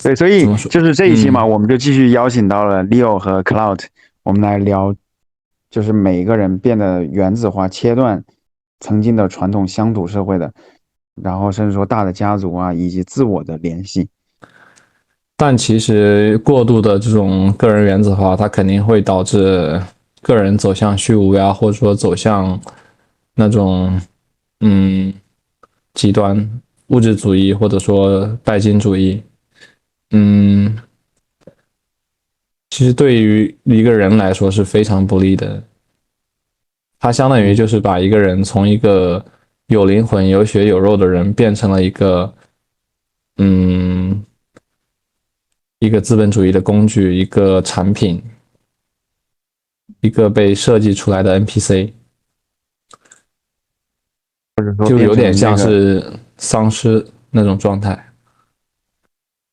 对，所以怎么说？就是这一期嘛，我们就继续邀请到了 Leo 和 Cloud，我们来聊，就是每一个人变得原子化，切断曾经的传统乡土社会的，然后甚至说大的家族啊，以及自我的联系。但其实过度的这种个人原子化，它肯定会导致个人走向虚无呀，或者说走向那种嗯极端物质主义，或者说拜金主义。嗯，其实对于一个人来说是非常不利的。它相当于嗯，就是把一个人从一个有灵魂、有血有肉的人变成了嗯一个资本主义的工具，一个产品，一个被设计出来的 NPC。或者说变就有点成那个，像是丧尸那种状态。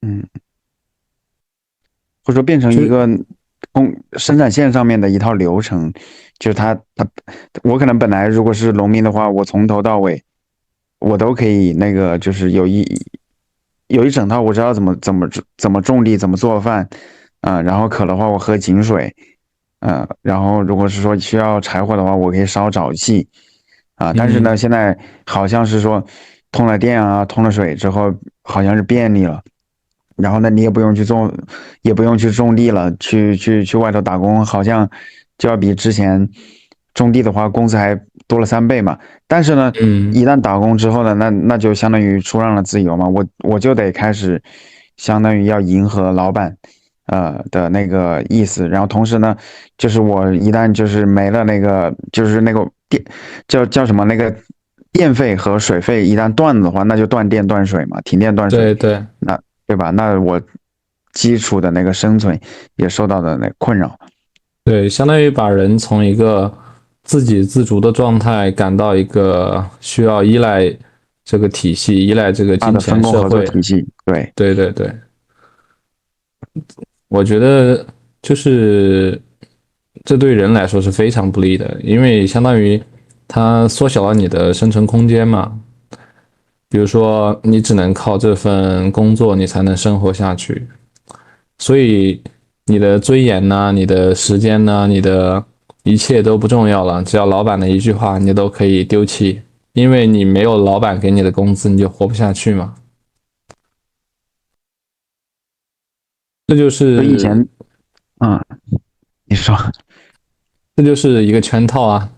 嗯，或者说变成就是一个生产线上面的一套流程，就是我可能本来如果是农民的话，我从头到尾我都可以那个，就是有一整套，我知道怎么种地，怎么做饭，然后渴的话我喝井水，然后如果是说需要柴火的话，我可以烧沼气，但是呢，嗯，现在好像是说通了电啊，通了水之后，好像是便利了。然后呢，你也不用去种，也不用去种地了，去外头打工，好像就要比之前种地的话，工资还多了3倍嘛。但是呢，嗯，一旦打工之后呢，那就相当于出让了自由嘛，我就得开始相当于要迎合老板的那个意思，然后同时呢，就是我一旦就是没了那个就是那个叫什么那个电费和水费一旦断了的话，那就断电断水嘛，停电断水。对对那对吧？那我基础的那个生存也受到的那困扰，对，相当于把人从一个自给自足的状态赶到一个需要依赖这个体系、依赖这个大的分金钱工合作社会。体系，对，对对对，我觉得就是这对人来说是非常不利的，因为相当于它缩小了你的生存空间嘛。比如说，你只能靠这份工作，你才能生活下去。所以你的尊严呐、你的时间呐、你的一切都不重要了，只要老板的一句话，你都可以丢弃，因为你没有老板给你的工资，你就活不下去嘛。这就是所以以前，嗯，你说，这就是一个圈套啊，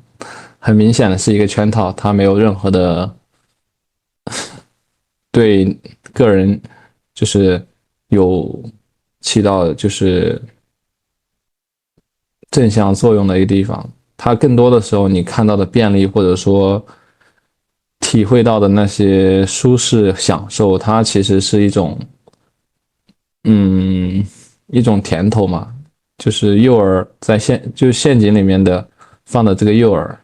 很明显的是一个圈套，它没有任何的对个人就是有起到就是正向作用的一个地方。它更多的时候，你看到的便利或者说体会到的那些舒适享受，它其实是嗯一种甜头嘛，就是诱饵在就是陷阱里面的放的这个诱饵。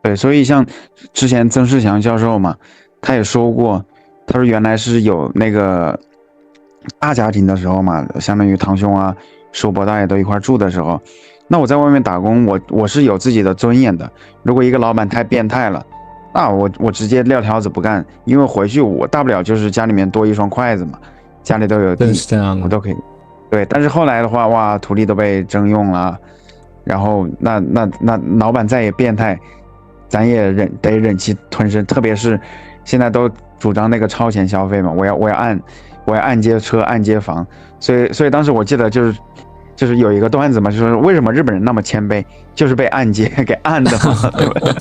对，所以像之前曾仕强教授嘛，他也说过，他说原来是有那个大家庭的时候嘛，相当于堂兄啊、叔伯大爷都一块住的时候，那我在外面打工，我是有自己的尊严的。如果一个老板太变态了，那我直接撂挑子不干，因为回去我大不了就是家里面多一双筷子嘛，家里都有正地，是这样的。我都可以。对，但是后来的话，哇，土地都被征用了，然后那老板再也变态，咱也得忍气吞声。特别是现在都主张那个超前消费嘛，我要按揭车按揭房，所以当时我记得就是有一个段子嘛，就说为什么日本人那么谦卑，就是被按揭给按的嘛，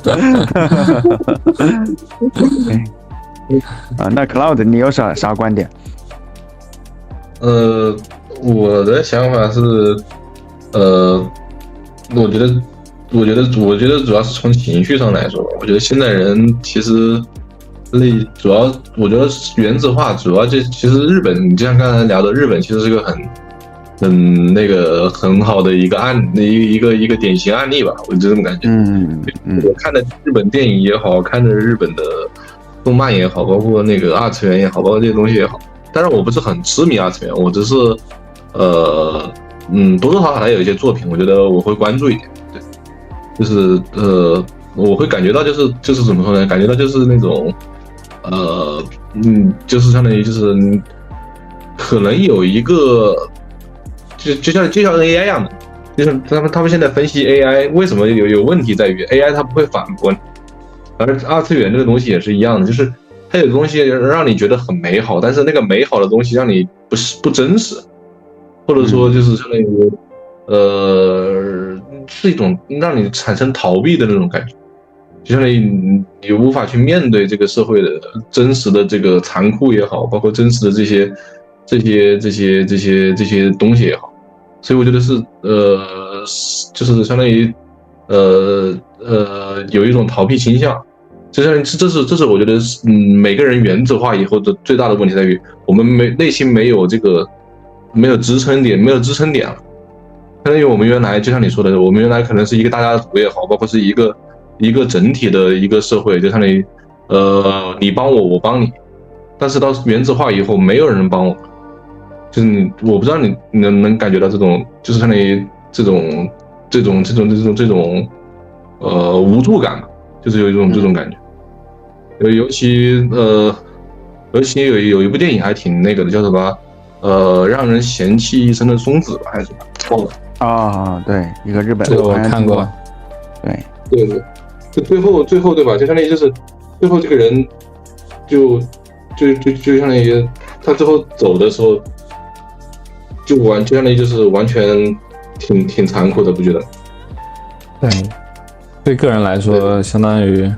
对吧？那 Cloud 你有啥观点？呃，我的想法是，呃，我觉得，我觉得主要是从情绪上来说吧。我觉得现在人其实主要，我觉得原子化主要其实日本，你就像刚才聊的，日本其实是个那个很好的一个一个典型案例吧，我就这么感觉。我看的日本电影也好，看的日本的动漫也好，包括那个二次元也好，包括这些东西也好。当然我不是很痴迷二次元，我只是多多少少还有一些作品，我觉得我会关注一点，对，就是我会感觉到就是怎么说呢？感觉到就是那种就是相当于就是可能有一个，就像 AI 一样的，就是他们现在分析 AI 为什么有问题在于 AI 它不会反驳你，而二次元这个东西也是一样的，就是它有东西让你觉得很美好，但是那个美好的东西让你不真实，或者说就是相当于是一种让你产生逃避的那种感觉。就相当于你无法去面对这个社会的真实的这个残酷也好，包括真实的这些东西也好，所以我觉得是就是相当于有一种逃避倾向，就相当于这是我觉得每个人原子化以后的最大的问题在于我们内心没有支撑点，没有支撑点了。相当于我们原来就像你说的，我们原来可能是一个大家族也好，包括是一个整体的一个社会，就相当于你帮我，我帮你，但是到原子化以后，没有人帮我，就是我不知道你能感觉到这种，就是相当于这种无助感吧，就是有一种这种感觉。尤其有一部电影还挺那个的，叫什么让人嫌弃一生的松子吧，还是什么？忘了。对，一个日本，这个我看过。对，就最后对吧？就相当于就是最后这个人就相当于他最后走的时候，就相当于就是完全挺残酷的，不觉得？对个人来说，相当于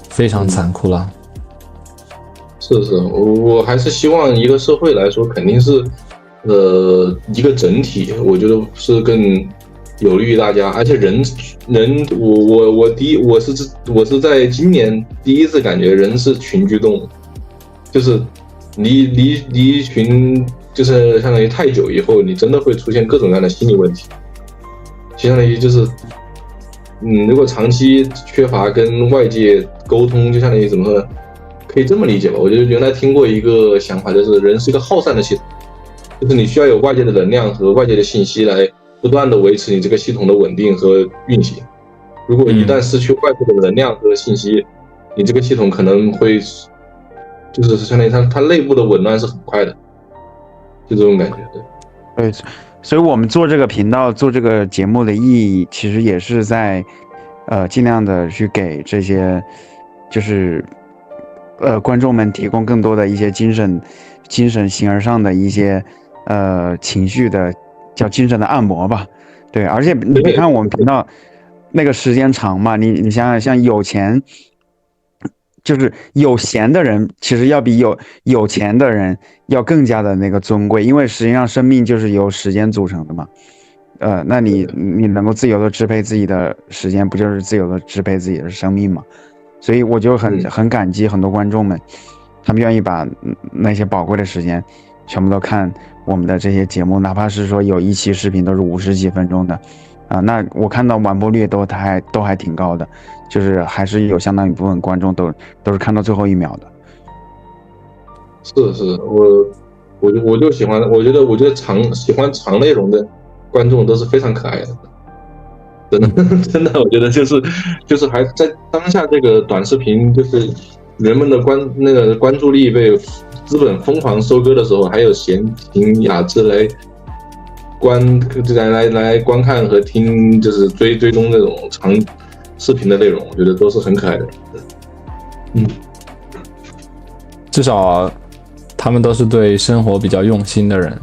非常残酷了。是，我还是希望一个社会来说，肯定是一个整体，我觉得是更有利于大家。而且人，我是在今年第一次感觉人是群居动物，就是离群，就是相当于太久以后，你真的会出现各种各样的心理问题。相当于就是，如果长期缺乏跟外界沟通，就相当于怎么说呢？可以这么理解吧？我觉得原来听过一个想法，就是人是一个耗散的系统，就是你需要有外界的能量和外界的信息来不断的维持你这个系统的稳定和运行。如果一旦失去外部的能量和信息，你这个系统可能会就是相当于它内部的紊乱是很快的，就这种感觉。对，所以我们做这个频道、做这个节目的意义，其实也是在尽量的去给这些就是观众们提供更多的一些精神形而上的一些情绪的叫精神的按摩吧。对，而且你别看我们频道那个时间长嘛，你想想，像有钱，就是有闲的人，其实要比有钱的人要更加的那个尊贵，因为实际上生命就是由时间组成的嘛。那你能够自由的支配自己的时间，不就是自由的支配自己的生命吗？所以我就很感激很多观众们，他们愿意把那些宝贵的时间全部都看我们的这些节目，哪怕是说有一期视频都是50几分钟的，那我看到完播率都还挺高的，就是还是有相当一部分观众都是看到最后1秒的。是，我就喜欢，我觉得喜欢长内容的观众都是非常可爱的。真的，我觉得就是还在当下这个短视频，就是人们的关注力被资本疯狂收割的时候，还有闲情雅致来观看和听，就是追踪这种长视频的内容，我觉得都是很可爱的。至少他们都是对生活比较用心的人，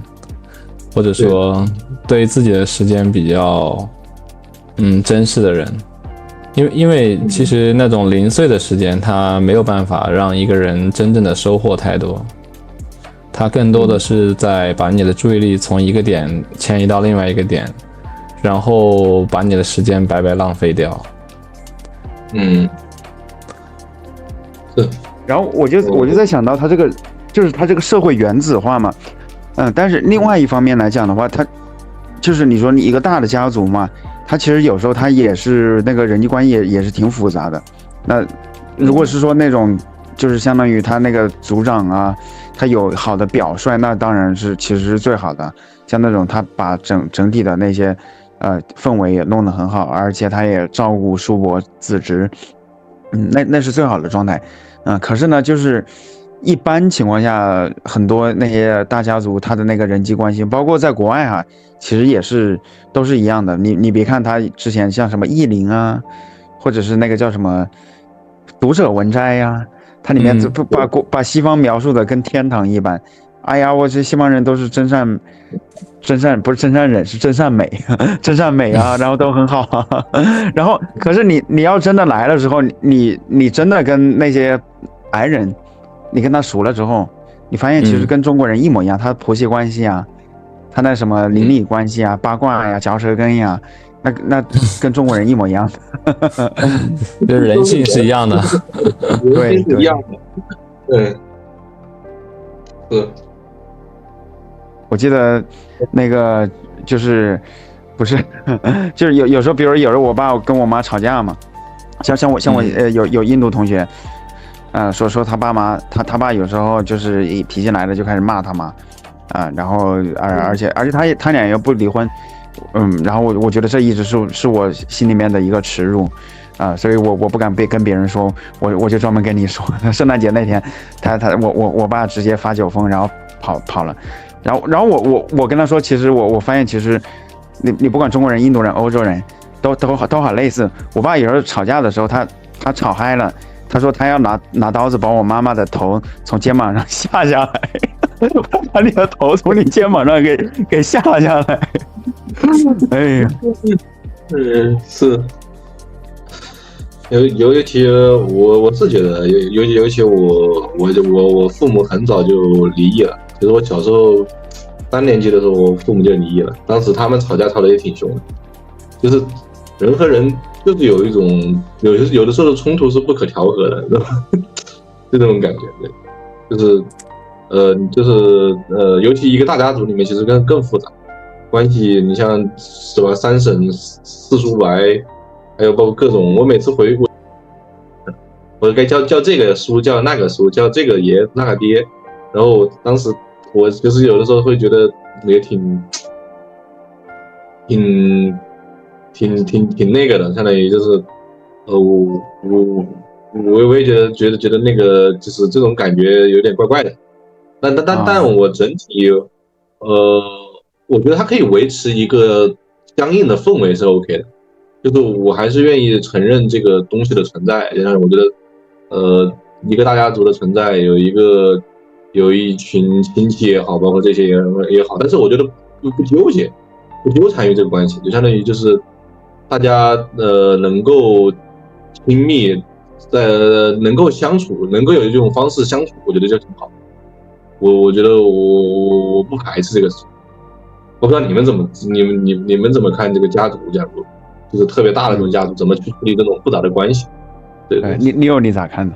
或者说对自己的时间比较珍视的人，因为其实那种零碎的时间，它没有办法让一个人真正的收获太多，它更多的是在把你的注意力从一个点迁移到另外一个点，然后把你的时间白白浪费掉。是。然后我就在想到他这个就是他这个社会原子化嘛，但是另外一方面来讲的话，他就是你说你一个大的家族嘛。他其实有时候他也是那个人际关系也是挺复杂的。那如果是说那种就是相当于他那个组长啊，他有好的表率，那当然是其实是最好的。像那种他把整体的那些氛围也弄得很好，而且他也照顾叔伯子侄，那是最好的状态。可是呢，就是一般情况下，很多那些大家族他的那个人际关系，包括在国外哈，其实也是都是一样的。你别看他之前像什么意林啊，或者是那个叫什么读者文摘呀、它里面把西方描述的跟天堂一般。哎呀，我这西方人都是真善不是真善忍，是真善美，真善美啊，然后都很好啊。然后可是你要真的来了之后，你真的跟那些白人，你跟他熟了之后，你发现其实跟中国人一模一样，他婆媳关系啊，他那什么邻里关系啊、八卦呀、嚼舌根呀，那跟中国人一模一样的，就是人性是一样的，对，是一样的，对，是。我记得那个就是不是就是有时候，比如有时候我爸跟我妈吵架嘛，像我有印度同学，说他爸妈他爸有时候就是一脾气来了就开始骂他妈，然后而且他俩又不离婚，然后我觉得这一直是我心里面的一个耻辱。所以我不敢跟别人说，我就专门跟你说，圣诞节那天，我爸直接发酒疯，然后跑了，然后我跟他说，其实我发现其实你不管中国人、印度人、欧洲人，都好类似。我爸有时候吵架的时候，他吵嗨了，他说他要拿刀子把我妈妈的头从肩膀上下下来，把你的头从你肩膀上给下下来。哎呀，是。尤其我是觉得尤其我父母很早就离异了。其实我小时候3年级的时候，我父母就离异了。当时他们吵架吵得也挺凶的，就是人和人就是有一种有的时候的冲突是不可调和的，就这种感觉。对，就是尤其一个大家族里面，其实更复杂关系。你像什么3婶4叔伯，还有包括各种，我每次回我该叫这个叔，叫那个叔，叫这个爷那个爹，然后当时我就是有的时候会觉得也挺那个的，相当于就是我也觉得那个就是这种感觉有点怪怪的，但我整体我觉得它可以维持一个相应的氛围是 OK 的。就是我还是愿意承认这个东西的存在，然后我觉得，一个大家族的存在，有一群亲戚也好，包括这些也好，但是我觉得不纠结，不纠缠于这个关系，就相当于就是大家能够亲密，能够相处，能够有这种方式相处，我觉得就挺好。我觉得我不排斥这个事，我不知道你们怎么看这个家族就是特别大的这种家族怎么去处理这种复杂的关系？对，你咋看的？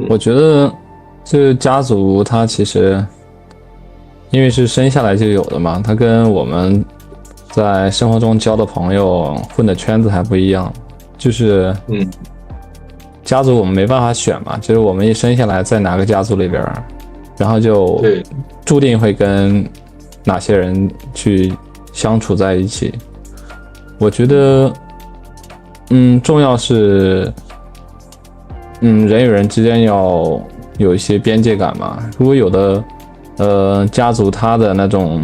我觉得这个家族它其实因为是生下来就有的嘛，它跟我们在生活中交的朋友混的圈子还不一样，就是家族我们没办法选嘛，就是我们一生下来在哪个家族里边，然后就注定会跟哪些人去相处在一起。我觉得重要是人与人之间要有一些边界感嘛。如果有的家族他的那种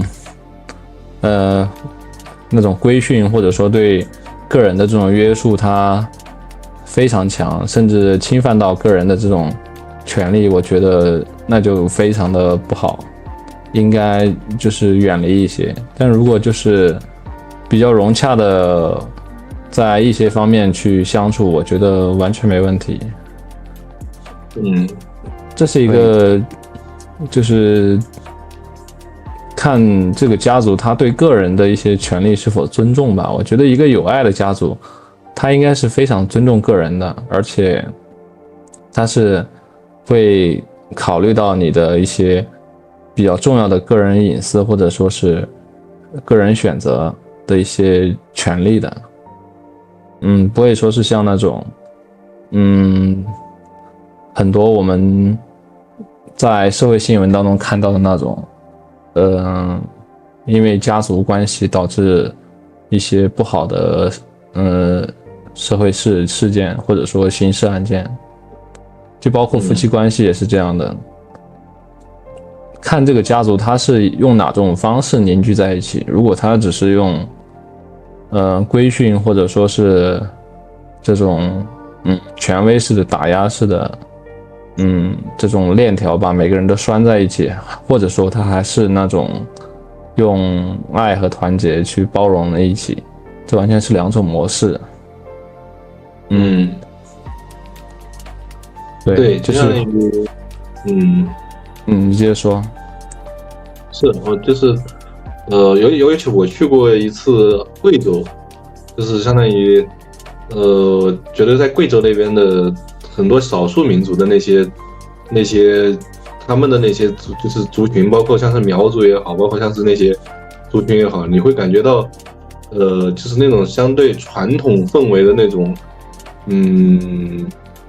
规训，或者说对个人的这种约束它非常强，甚至侵犯到个人的这种权利，我觉得那就非常的不好，应该就是远离一些。但如果就是比较融洽的在一些方面去相处，我觉得完全没问题。这是一个就是看这个家族他对个人的一些权利是否尊重吧。我觉得一个有爱的家族他应该是非常尊重个人的，而且他是会考虑到你的一些比较重要的个人隐私，或者说是个人选择的一些权利的。不会说是像那种很多我们在社会新闻当中看到的那种因为家族关系导致一些不好的社会事件，或者说刑事案件。就包括夫妻关系也是这样的。看这个家族他是用哪种方式凝聚在一起，如果他只是用规训或者说是这种权威式的打压式的这种链条把每个人都拴在一起，或者说他还是那种用爱和团结去包容在一起，这完全是两种模式。对，就像你接着说。是我就是尤其我去过一次贵州，就是相当于觉得在贵州那边的很多少数民族的那些他们的那些就是族群，包括像是苗族也好，包括像是那些族群也好，你会感觉到就是那种相对传统氛围的那种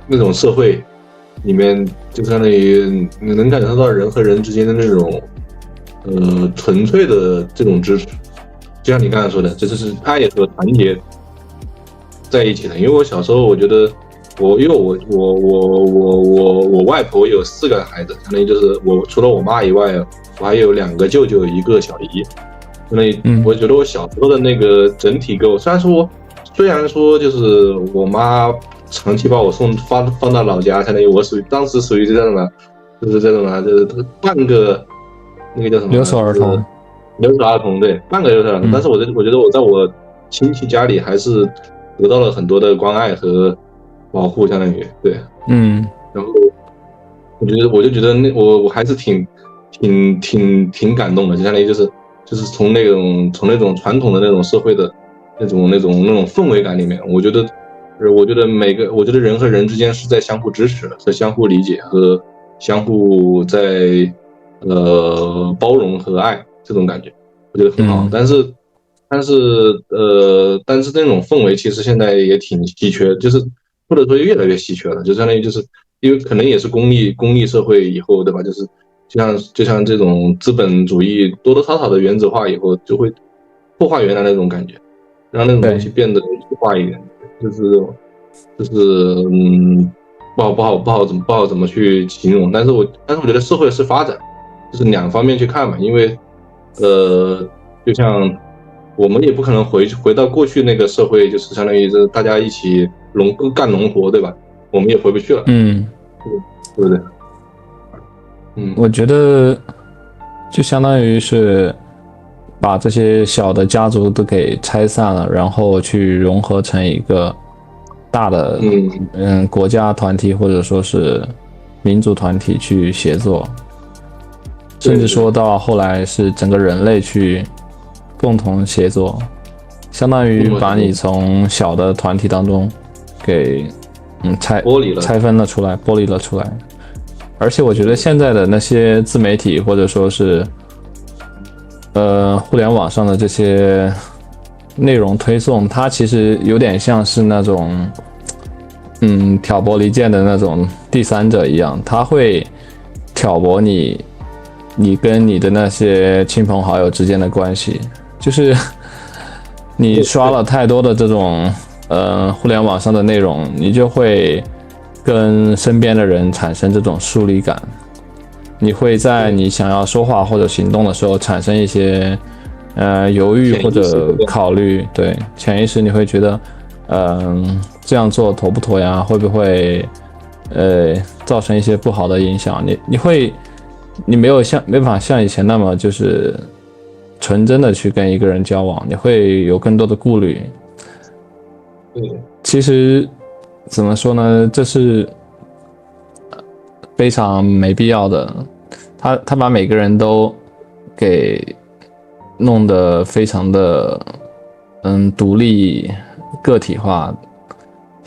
那种社会里面，就相当于你能感受到人和人之间的那种纯粹的这种支持，就像你刚才说的，这就是爱和团结在一起的。因为我小时候，我觉得因为我外婆有4个孩子，相当于就是我除了我妈以外，我还有2个舅舅，1个小姨。相当于我觉得我小时候的那个整体给我，虽然说就是我妈长期把我放到老家，相当于我当时属于这种的，就是这种啊，就是半个那个叫什么留守儿童，对，半个留守儿童。但是我觉得我在我亲戚家里还是得到了很多的关爱和保护，相当于对，然后我就觉得我还是挺感动的，就相当于就是从那种传统的那种社会的那种氛围感里面，我觉得人和人之间是在相互支持的，在相互理解和相互在包容和爱这种感觉，我觉得很好。但是这种氛围其实现在也挺稀缺，就是或者说越来越稀缺了，就相当于就是因为可能也是功利社会以后，对吧？就是就像这种资本主义多多少少的原子化以后，就会破坏原来那种感觉，让那种东西变得异化一点，就是不好怎么去形容。但是我觉得社会是发展，就是2方面去看嘛，因为就像我们也不可能回到过去那个社会，就是相当于是大家一起干农活，对吧？我们也回不去了，对不对？我觉得就相当于是把这些小的家族都给拆散了，然后去融合成一个大的国家团体或者说是民族团体去协作，甚至说到后来是整个人类去共同协作，相当于把你从小的团体当中给拆分了出来，剥离了出来。而且我觉得现在的那些自媒体或者说是互联网上的这些内容推送，它其实有点像是那种挑拨离间的那种第三者一样，它会挑拨你跟你的那些亲朋好友之间的关系，就是你刷了太多的这种互联网上的内容，你就会跟身边的人产生这种疏离感，你会在你想要说话或者行动的时候产生一些犹豫或者考虑，对，潜意识你会觉得这样做妥不妥呀，会不会造成一些不好的影响，你没办法像以前那么就是纯真的去跟一个人交往，你会有更多的顾虑。其实怎么说呢，这是非常没必要的，他把每个人都给弄得非常的独立个体化，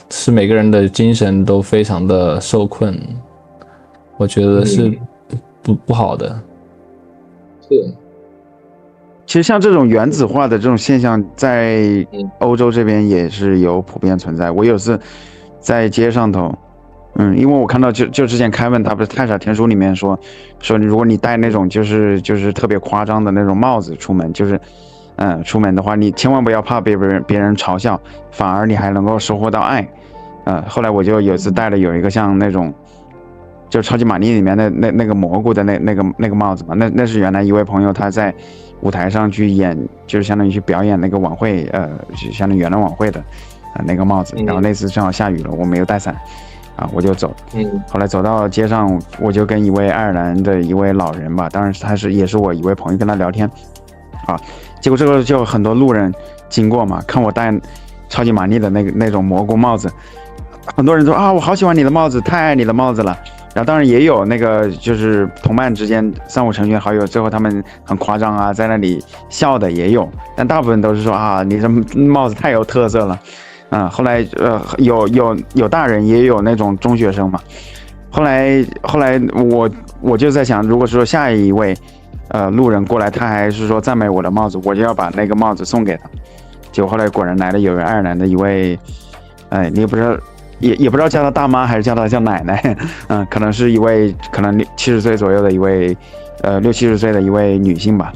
使每个人的精神都非常的受困，我觉得是不好的。是，其实像这种原子化的这种现象，在欧洲这边也是有普遍存在。我有次在街上头，因为我看到就之前凯文他不是太傻天书里面说如果你戴那种就是特别夸张的那种帽子出门，就是出门的话，你千万不要怕被别人嘲笑，反而你还能够收获到爱。后来我就有一次戴了有一个像那种就超级玛丽里面那个蘑菇的那个帽子嘛，那是原来一位朋友他在舞台上去演，就是相当于去表演那个晚会，就相当于元旦晚会的那个帽子。然后那次正好下雨了，我没有带伞，我就走。后来走到街上，我就跟一位爱尔兰的一位老人吧，当然也是我一位朋友，跟他聊天，结果这个就很多路人经过嘛，看我戴超级玛丽的那种蘑菇帽子，很多人说我好喜欢你的帽子，太爱你的帽子了。然后当然也有那个就是同伴之间3、5成群好友，最后他们很夸张在那里笑的也有，但大部分都是说你这帽子太有特色了。后来有大人也有那种中学生嘛。后来我就在想，如果说下一位路人过来，他还是说赞美我的帽子，我就要把那个帽子送给他。结果后来果然来了有爱尔兰的一位，你也不知道，也不知道叫他大妈还是叫奶奶，可能是一位可能70岁左右的一位，60、70岁的一位女性吧，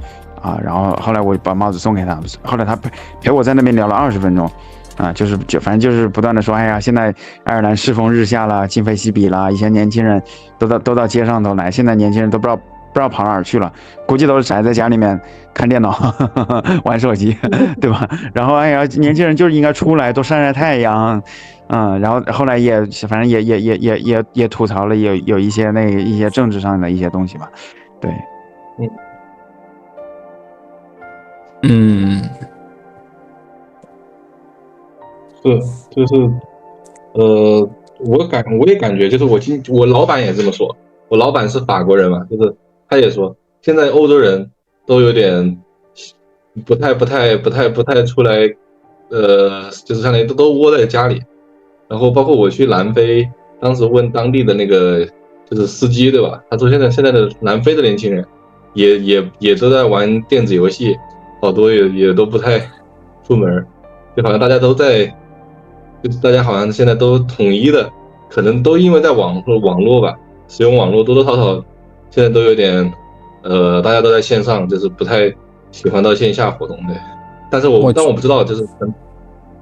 然后后来我把帽子送给他，后来他陪我在那边聊了20分钟，反正就是不断的说，哎呀，现在爱尔兰世风日下了，今非昔比了，以前年轻人都到街上头来，现在年轻人都不知道跑哪儿去了，估计都是宅在家里面看电脑玩手机，对吧？然后哎呀，年轻人就是应该出来多晒晒太阳，然后后来反正也吐槽了有一些一些政治上的一些东西吧，对，就是我也感觉就是我老板也这么说，我老板是法国人嘛，就是他也说现在欧洲人都有点不太出来，就是相当于都窝在家里。然后包括我去南非，当时问当地的那个就是司机，对吧？他说现在的南非的年轻人也都在玩电子游戏，好多也都不太出门，就好像大家都在，就大家好像现在都统一的，可能都因为在网络吧，使用网络多多少少现在都有点大家都在线上，就是不太喜欢到线下活动的。但我不知道，就是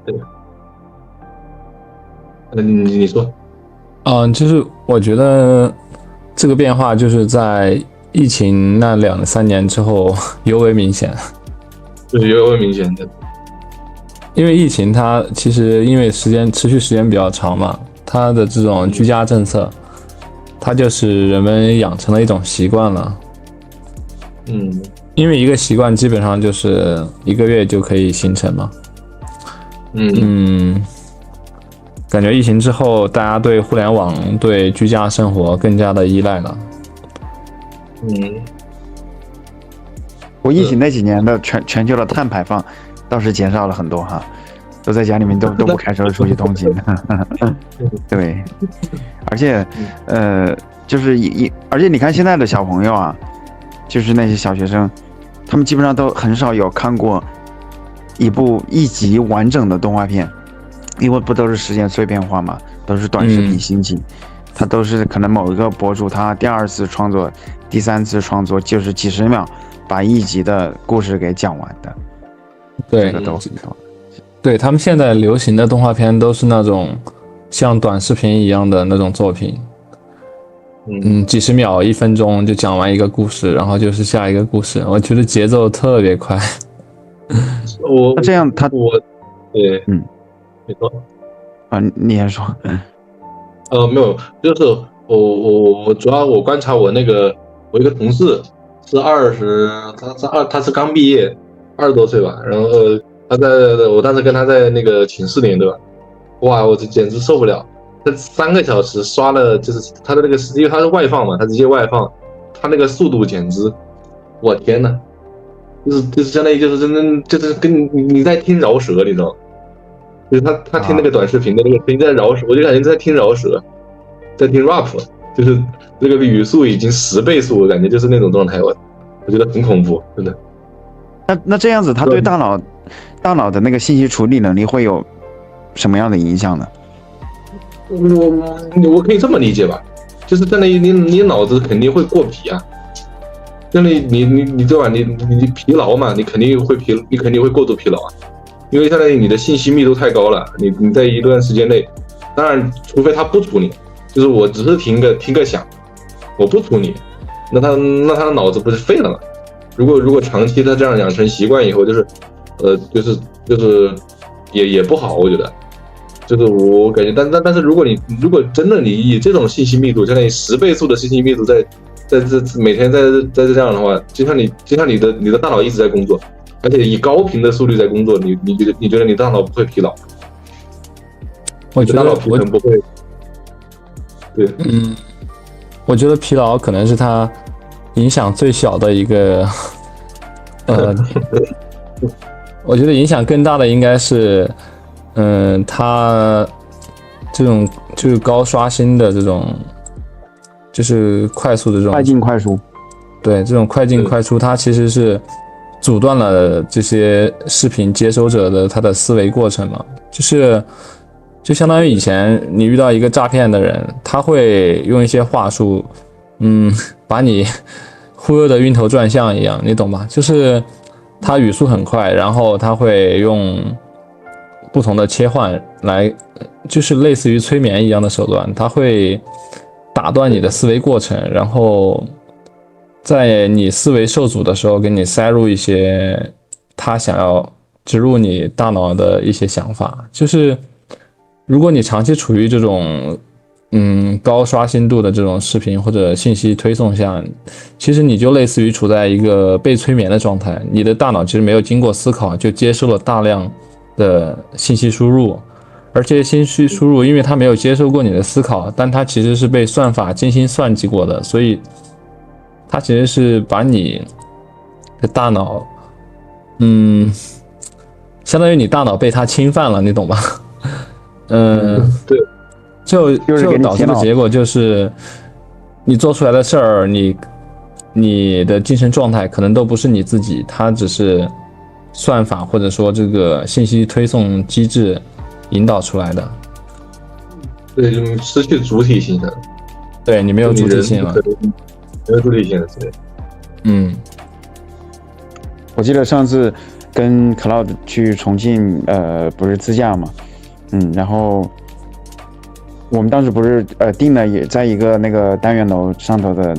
对。你说，就是我觉得这个变化就是在疫情那2、3年之后尤为明显，就是尤为明显的。因为疫情它其实因为持续时间比较长嘛，它的这种居家政策，它就是人们养成了一种习惯了。因为一个习惯基本上就是1个月就可以形成嘛。感觉疫情之后，大家对互联网、对居家生活更加的依赖了。我疫情那几年的全球的碳排放倒是减少了很多哈，都在家里面都不开车出去通勤。对，而且就是而且你看现在的小朋友就是那些小学生，他们基本上都很少有看过一集完整的动画片。因为不都是时间碎片化嘛，都是短视频兴起，它都是可能某一个博主他第2次创作、第3次创作，就是几十秒把1集的故事给讲完的。对，这个都对，他们现在流行的动画片都是那种像短视频一样的那种作品，几十秒、1分钟就讲完一个故事，然后就是下一个故事，我觉得节奏特别快。那这样对，没错，你先说。没有，就是我主要我观察我一个同事是他是刚毕业，20多岁吧，然后我当时跟他在那个寝室里，对吧？哇，我这简直受不了，他3个小时刷了，就是他的那个，因为他是外放嘛，他直接外放，他那个速度简直，我天呐，就是相当于就是真的就是跟你在听饶舌，你知道吗？就是他听那个短视频的那个声音在饶舌，我就感觉在听饶舌，在听 rap， 就是这个语速已经10倍速，我感觉就是那种状态，我觉得很恐怖，真的。那这样子，他对大脑的那个信息处理能力会有什么样的影响呢？我可以这么理解吧，就是相当于你脑子肯定会过皮啊，相当于你对吧？你疲劳嘛，你肯定会过度疲劳啊。因为相当于你的信息密度太高了，你在一段时间内，当然除非他不处理，就是我只是听个响，我不处理，那他的脑子不是废了吗？如果长期他这样养成习惯以后，就是也不好，我觉得。就是我感觉，但是如果真的你以这种信息密度，相当于10倍速的信息密度在这每天在这样的话，就像你的大脑一直在工作，而且以高频的速率在工作，你觉得你大脑不会疲劳？我觉得大脑平衡不会。对，我觉得疲劳可能是它影响最小的一个，我觉得影响更大的应该是。它这种就是高刷新的这种，就是快速的这种快进快出，对，这种快进快出，它其实是阻断了这些视频接收者的他的思维过程嘛，就相当于以前你遇到一个诈骗的人，他会用一些话术，把你忽悠的晕头转向一样，你懂吧？就是他语速很快，然后他会用不同的切换来，就是类似于催眠一样的手段，它会打断你的思维过程，然后在你思维受阻的时候，给你塞入一些他想要植入你大脑的一些想法。就是如果你长期处于这种高刷新度的这种视频或者信息推送下，其实你就类似于处在一个被催眠的状态，你的大脑其实没有经过思考就接受了大量的信息输入，而这些信息输入因为它没有接受过你的思考，但它其实是被算法精心算计过的，所以它其实是把你的大脑相当于你大脑被它侵犯了，你懂吧？对，就导致的结果就是你做出来的事儿，你的精神状态可能都不是你自己，它只是算法或者说这个信息推送机制引导出来的。对，就失去主体性了。对，你没有主体性了。没有主体性了，对。我记得上次跟 Cloud 去重庆，不是自驾嘛，然后我们当时不是订了也在一个那个单元楼上头的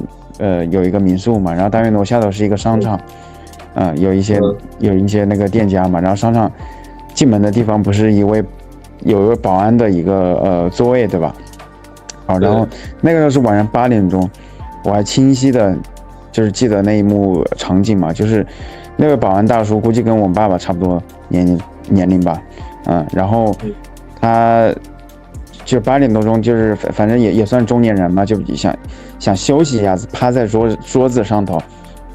有一个民宿嘛，然后单元楼下头是一个商场，有一些那个店家嘛，然后商场进门的地方不是有一位保安的一个座位对吧？好，然后那个时候是晚上8点钟，我还清晰的就是记得那一幕场景嘛，就是那位保安大叔估计跟我们爸爸差不多年龄吧，然后他就8点多钟，就是反正也算中年人嘛，就想休息一下子，趴在桌子上头，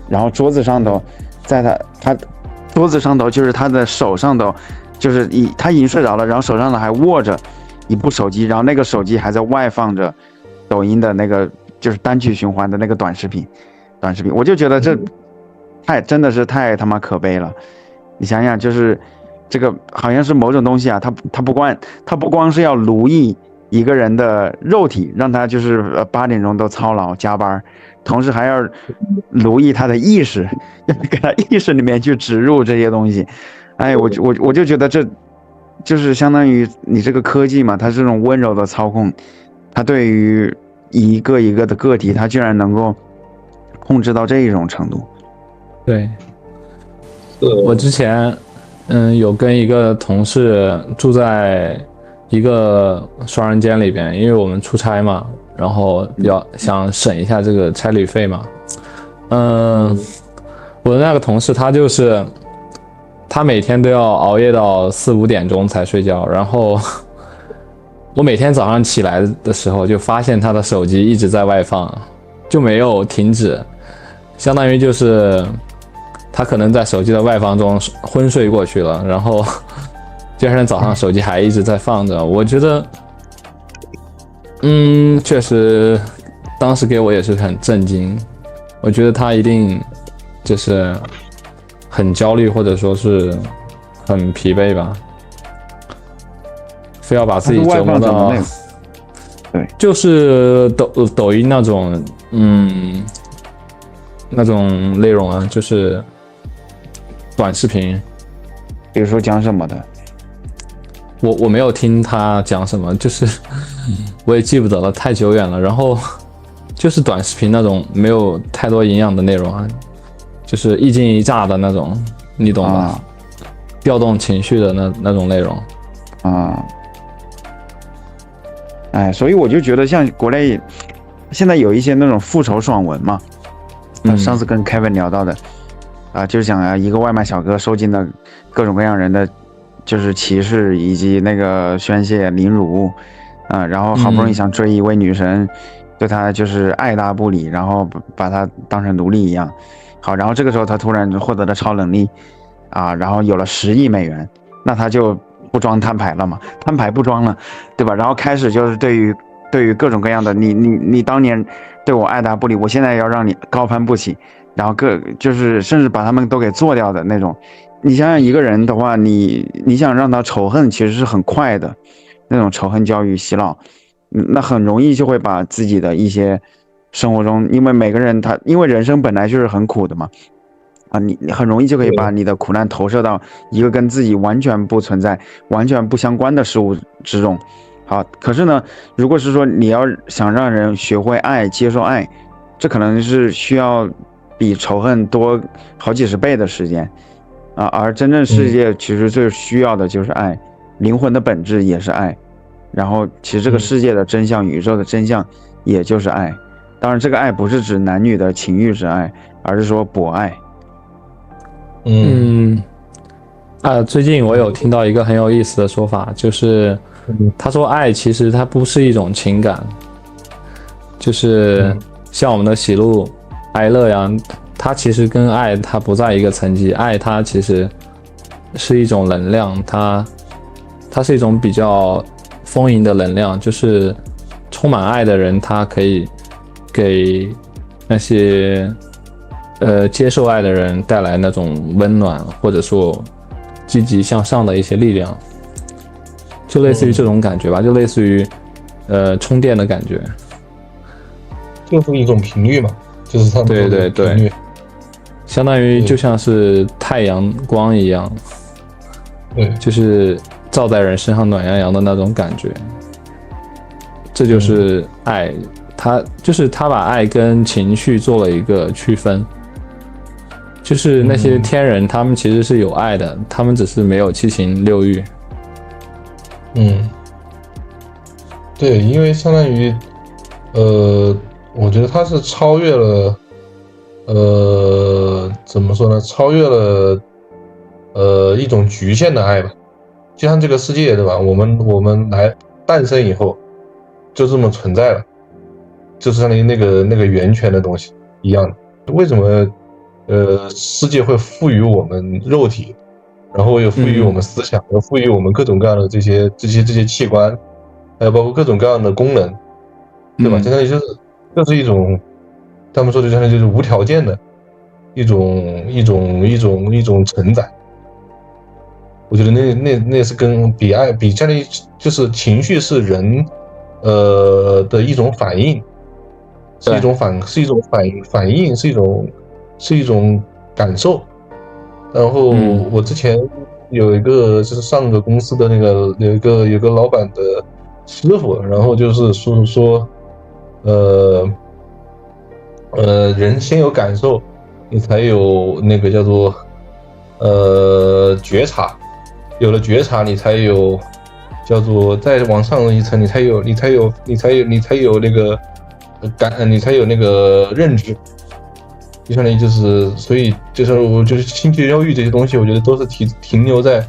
然后桌子上头，在他桌子上头就是他的手上头，就是他已经睡着了，然后手上头还握着一部手机，然后那个手机还在外放着抖音的那个就是单曲循环的那个短视频，我就觉得这真的是太他妈可悲了。你想想，就是这个好像是某种东西啊，他不光是要奴役一个人的肉体，让他就是8点钟都操劳加班，同时还要奴役他的意识，要给他意识里面去植入这些东西。哎，我就觉得这就是相当于你这个科技嘛，它这种温柔的操控，它对于一个一个的个体，它居然能够控制到这种程度。对，我之前有跟一个同事住在一个双人间里边，因为我们出差嘛，然后想省一下这个差旅费嘛。我的那个同事他每天都要熬夜到4、5点钟才睡觉，然后我每天早上起来的时候就发现他的手机一直在外放，就没有停止，相当于就是他可能在手机的外放中昏睡过去了，然后第二天早上手机还一直在放着。我觉得确实当时给我也是很震惊，我觉得他一定就是很焦虑或者说是很疲惫吧，非要把自己折磨到对，就是抖音那种那种内容啊，就是短视频，比如说讲什么的，我没有听他讲什么，就是我也记不得了，太久远了。然后就是短视频那种没有太多营养的内容啊，就是一惊一乍的那种，你懂吧？调动情绪的那种内容。所以我就觉得像国内现在有一些那种复仇爽文嘛，上次跟 Kevin 聊到的就是讲一个外卖小哥收尽了各种各样人的就是歧视以及那个宣泄凌辱然后好不容易想追一位女神，对他就是爱答不理，然后把他当成奴隶一样。好，然后这个时候他突然获得了超能力然后有了10亿美元，那他就不装摊牌了嘛，摊牌不装了，对吧？然后开始就是对于各种各样的你当年对我爱答不理，我现在要让你高攀不起，然后就是甚至把他们都给做掉的那种。你想想一个人的话，你想让他仇恨，其实是很快的，那种仇恨教育洗脑，那很容易就会把自己的一些生活中，因为每个人因为人生本来就是很苦的嘛。你很容易就可以把你的苦难投射到一个跟自己完全不存在、完全不相关的事物之中。好，可是呢，如果是说你要想让人学会爱、接受爱，这可能是需要比仇恨多好几十倍的时间而真正世界其实最需要的就是爱，灵魂的本质也是爱。然后，其实这个世界的真相、宇宙的真相也就是爱。当然，这个爱不是指男女的情欲之爱，而是说博爱。最近我有听到一个很有意思的说法，就是他说爱其实它不是一种情感，就是像我们的喜怒哀乐呀，它其实跟爱它不在一个层级，爱它其实是一种能量，它是一种比较丰盈的能量，就是充满爱的人，他可以给那些接受爱的人带来那种温暖，或者说积极向上的一些力量，就类似于这种感觉吧，就类似于充电的感觉，就是一种频率嘛，就是它的频率，相当于就像是太阳光一样，对，就是照在人身上暖洋洋的那种感觉，这就是爱。他把爱跟情绪做了一个区分，就是那些天人他们其实是有爱的，他们只是没有七情六欲。对，因为相当于我觉得他是超越了怎么说呢，超越了一种局限的爱吧，就像这个世界对吧，我们来诞生以后就这么存在了，就是相当于那个源泉的东西一样的。为什么世界会赋予我们肉体，然后又赋予我们思想，又赋予我们各种各样的这些器官，还有包括各种各样的功能，对吧？相当于就是一种他们说的相当于就是无条件的一种承载。我觉得那是跟比爱比相当于就是情绪是人的一种反应，是一种反应，是一种感受。然后我之前有一个就是上个公司的那个有个老板的师傅，然后就是说人先有感受，你才有那个叫做觉察，有了觉察，你才有叫做再往上一层，你才有那个你才有那个认知。就相当于就是，所以就是我觉得情绪疗愈这些东西，我觉得都是停留在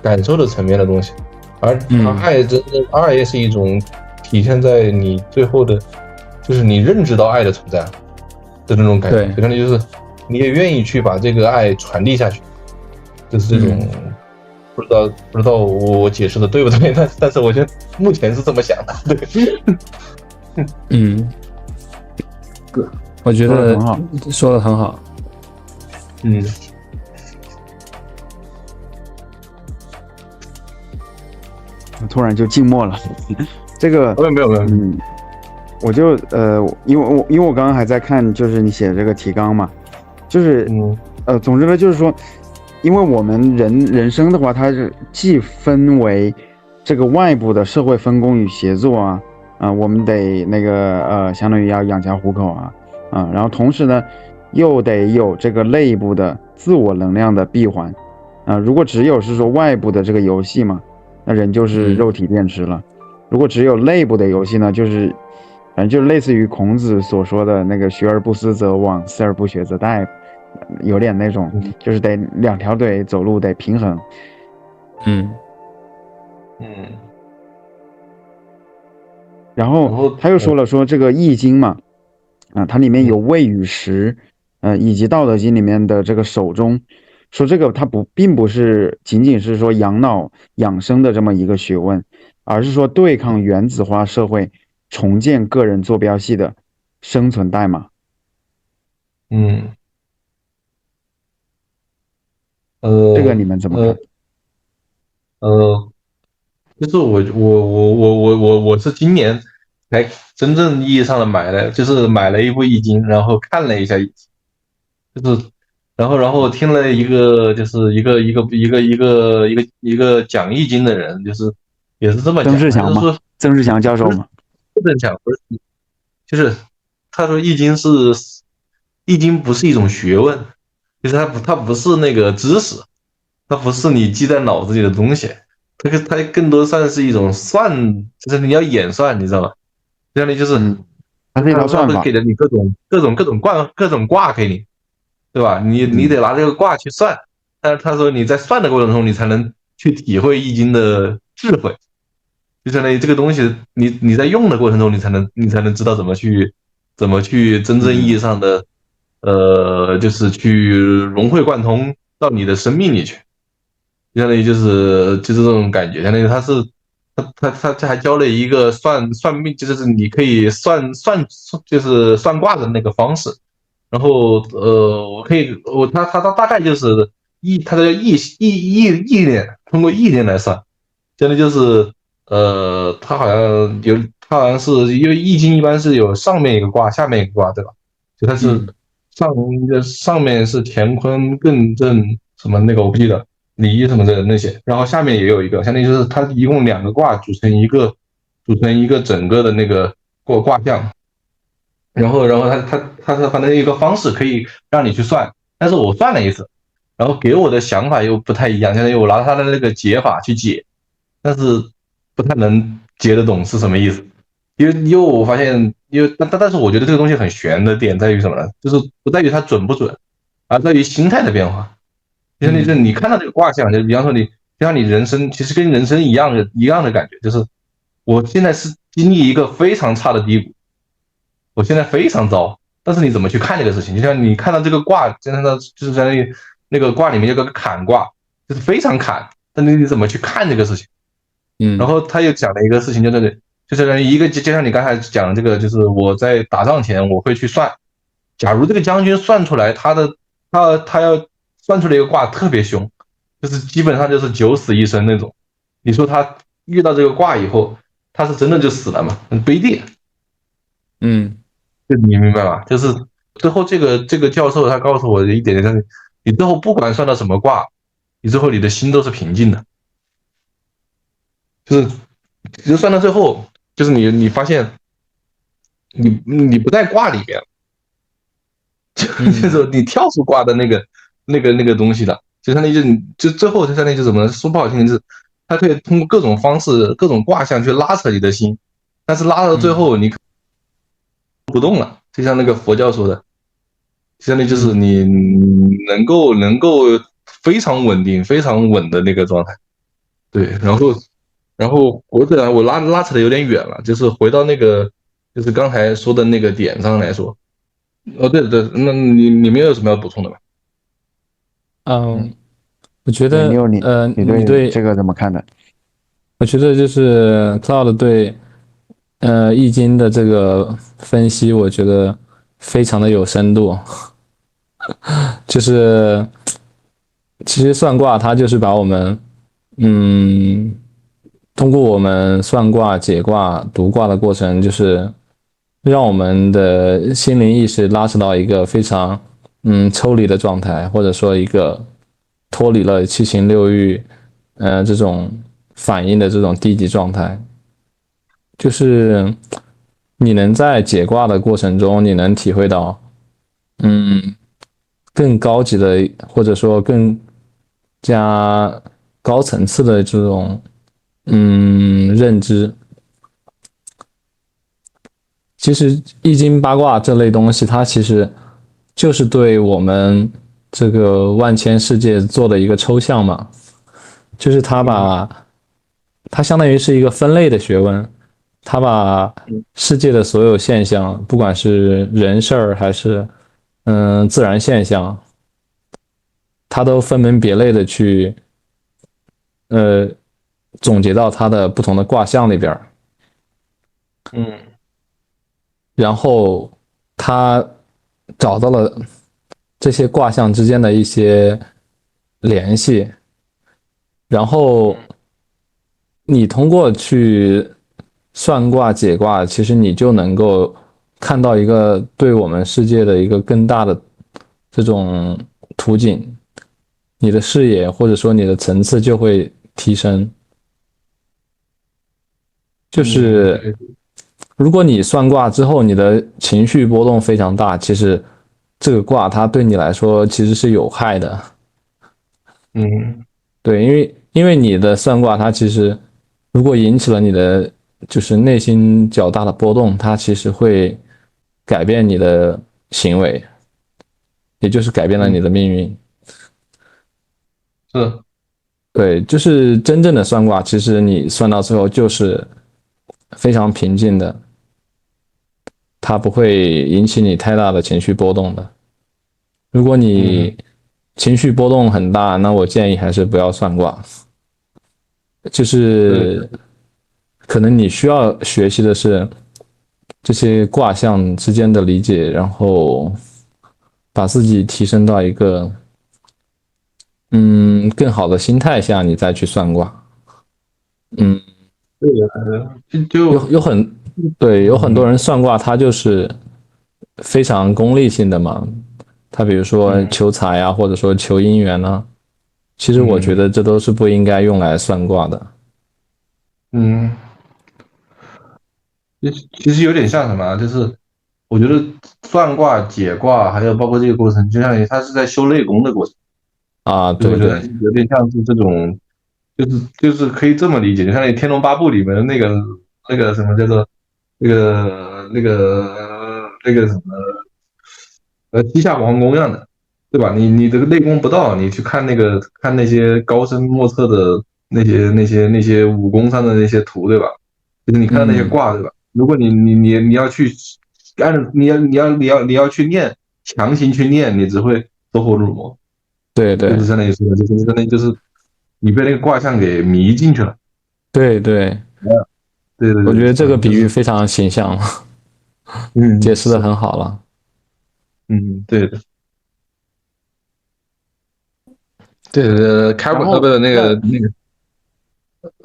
感受的层面的东西，而爱真正爱也是一种体现在你最后的，就是你认知到爱的存在的那种感觉，相当于就是你也愿意去把这个爱传递下去，就是这种不知道我解释的对不对，但是我觉得目前是这么想的，对，我觉得说得很好。突然就静默了。这个没有，我就因为我刚刚还在看，就是你写的这个提纲嘛，就是总之呢，就是说，因为我们人生的话，它是既分为这个外部的社会分工与协作我们得那个相当于要养家糊口然后同时呢，又得有这个内部的自我能量的闭环如果只有是说外部的这个游戏嘛，那人就是肉体电池了。如果只有内部的游戏呢，就是反正就类似于孔子所说的那个学而不思则罔，思而不学则殆，有点那种就是得两条腿走路得平衡。然后他又说了说这个易经嘛，它里面有未与时，以及道德经里面的这个守中，说这个它并不是仅仅是说养脑养生的这么一个学问，而是说对抗原子化社会，重建个人坐标系的生存代码。这个你们怎么看？就是我是今年才真正意义上的买了一部易经，然后看了一下易经，就是然后听了就是一个讲易经的人，就是也是这么讲，曾仕强吗？曾仕强教授吗？不是讲，不是，就是他说易经不是一种学问，就是它不是那个知识，它不是你记在脑子里的东西。它更多算是一种就是你要演算，你知道吗？相当于就是它是一条算法，会给了你各种卦给你，对吧？你得拿这个卦去算，但是他说你在算的过程中，你才能去体会易经的智慧，就相当于这个东西你在用的过程中，你才能知道怎么去真正意义上的就是去融会贯通到你的生命里去。相当于就是这种感觉，相当于他还教了一个算命，就是你可以就是算卦的那个方式。然后他大概就是他叫意念，通过意念来算，相当于就是他好像是因为易经一般是有上面一个卦，下面一个卦，对吧？就它是上面是乾坤艮震什么那个我不记得。离什么的那些，然后下面也有一个，相当于就是它一共2个卦组成一个整个的那个卦象，然后它反正一个方式可以让你去算，但是我算了一次，然后给我的想法又不太一样，相当于我拿它的那个解法去解，但是不太能解得懂是什么意思，因为我发现，但是我觉得这个东西很玄的点在于什么呢？就是不在于它准不准，而在于心态的变化。就是你看到这个卦象，就比方说就像你人生，其实跟人生一样的感觉，就是我现在是经历一个非常差的低谷，我现在非常糟，但是你怎么去看这个事情？就像你看到这个卦，就是相当于那个卦里面有个坎卦，就是非常坎，但你怎么去看这个事情？然后他又讲了一个事情，就是就像你刚才讲的这个，就是我在打仗前我会去算，假如这个将军算出来他要算出来一个卦特别凶，就是基本上就是九死一生那种。你说他遇到这个卦以后，他是真的就死了吗？不一定。就你明白吧？就是最后这个教授他告诉我的一点就是，你最后不管算到什么卦，你最后你的心都是平静的。就是其实算到最后，就是你发现你不在卦里边，就是你跳出卦的那个东西了，就相当于就最后就相当于就怎么说不好听的是，它可以通过各种方式、各种卦象去拉扯你的心，但是拉到最后你不动了，就像那个佛教说的，相当于就是你能够非常稳定、非常稳的那个状态。对，然后我拉扯的有点远了，就是回到那个就是刚才说的那个点上来说。对，那你们有什么要补充的吗？我觉得你对这个怎么看的？我觉得就是 Cloud 对易经的这个分析，我觉得非常的有深度。就是其实算卦它就是把我们通过我们算卦、解卦、读卦的过程，就是让我们的心灵意识拉扯到一个非常抽离的状态，或者说一个脱离了七情六欲这种反应的这种低级状态。就是你能在解卦的过程中，你能体会到，更高级的，或者说更加高层次的这种，认知。其实易经八卦这类东西，它其实就是对我们这个万千世界做的一个抽象嘛，就是它相当于是一个分类的学问，它把世界的所有现象，不管是人事儿还是自然现象，它都分门别类的去总结到它的不同的卦象里边，然后他找到了这些卦象之间的一些联系，然后你通过去算卦解卦，其实你就能够看到一个对我们世界的一个更大的这种图景，你的视野或者说你的层次就会提升。就是如果你算卦之后，你的情绪波动非常大，其实这个卦它对你来说其实是有害的。对，因为你的算卦，它其实如果引起了你的就是内心较大的波动，它其实会改变你的行为，也就是改变了你的命运。是，对，就是真正的算卦，其实你算到最后就是非常平静的，它不会引起你太大的情绪波动的。如果你情绪波动很大，那我建议还是不要算卦。就是可能你需要学习的是这些卦象之间的理解，然后把自己提升到一个更好的心态下，你再去算卦。对的，有很多人算卦，他就是非常功利性的嘛。他比如说求财啊，或者说求姻缘啊，其实我觉得这都是不应该用来算卦的。嗯，其实有点像什么啊，就是我觉得算卦、解卦，还有包括这个过程，就像于它是在修内功的过程。啊，就是我觉得对对有点像是这种，就是可以这么理解，就像那《天龙八部》里面的那个什么叫做那个什么西夏皇宫一样的，对吧？你这个内功不到，你去看那些高深莫测的那些武功上的那些图，对吧？就是你看到那些卦，对吧？如果你要去你要去念，强行去念，你只会走火入魔。对对就是相当于说，就是相当于就是你被那个卦象给迷进去了。对对，对对对，我觉得这个比就是喻非常形象，解释的是很好了。对的对的，开然后不不那个，